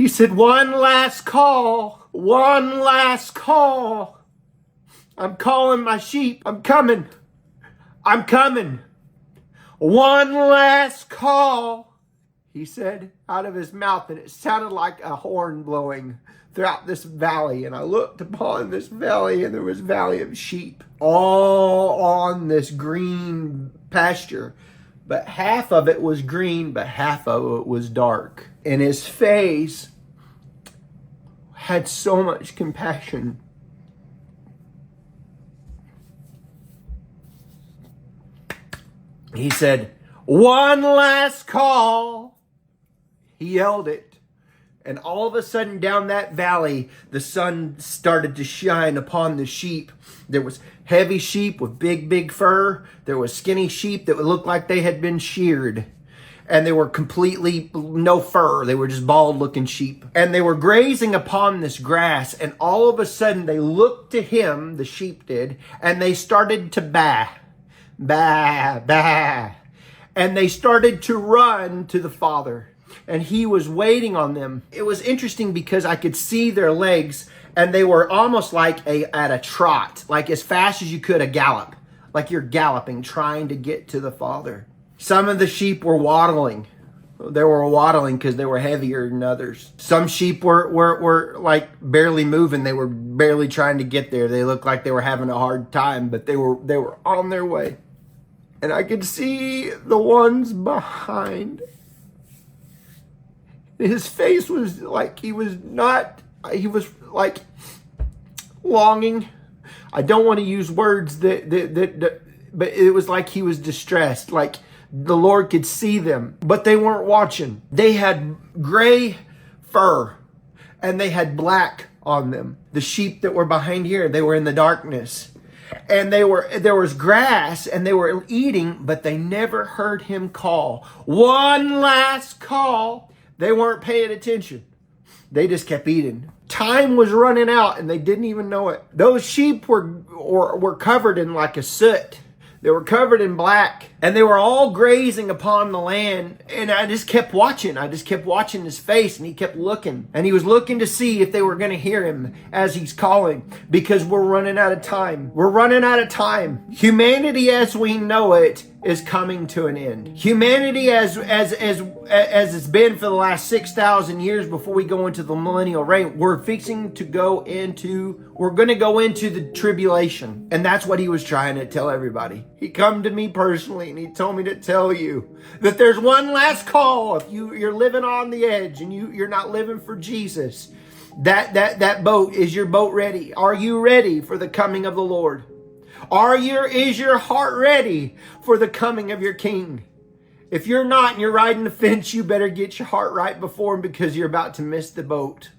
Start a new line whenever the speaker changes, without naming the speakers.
He said, one last call. One last call. I'm calling my sheep. I'm coming. I'm coming. One last call, he said out of his mouth, and it sounded like a horn blowing throughout this valley. And I looked upon this valley, and there was a valley of sheep all on this green pasture. But half of it was green, but half of it was dark. And his face had so much compassion. He said, one last call. He yelled it. And all of a sudden down that valley, the sun started to shine upon the sheep. There was heavy sheep with big, big fur. There was skinny sheep that looked like they had been sheared. And they were completely no fur. They were just bald looking sheep. And they were grazing upon this grass. And all of a sudden they looked to him, the sheep did, and they started to baa. Bah, bah. And they started to run to the Father. And he was waiting on them. It was interesting because I could see their legs, and they were almost like at a trot, like as fast as you could, a gallop, like you're galloping, trying to get to the Father. Some of the sheep were waddling. They were waddling because they were heavier than others. Some sheep were like barely moving. They were barely trying to get there. They looked like they were having a hard time, but they were on their way. And I could see the ones behind. His face was like he was like longing. I don't want to use words that but it was like he was distressed, like the Lord could see them, but they weren't watching. They had gray fur and they had black on them. The sheep that were behind here, they were in the darkness. And there was grass and they were eating, but they never heard him call. One last call. They weren't paying attention. They just kept eating. Time was running out and they didn't even know it. Those sheep were covered in like a soot. They were covered in black and they were all grazing upon the land. And I just kept watching. I just kept watching his face, and he kept looking. And he was looking to see if they were going to hear him as he's calling, because we're running out of time. We're running out of time. Humanity as we know it is coming to an end. Humanity as it's been for the last 6,000 years before we go into the millennial reign, we're going to go into the tribulation. And that's what he was trying to tell everybody. He come to me personally and he told me to tell you that there's one last call. If you're living on the edge and you're not living for Jesus, that boat, is your boat ready? Are you ready for the coming of the Lord? Is your heart ready for the coming of your King? If you're not and you're riding the fence, you better get your heart right before him, because you're about to miss the boat.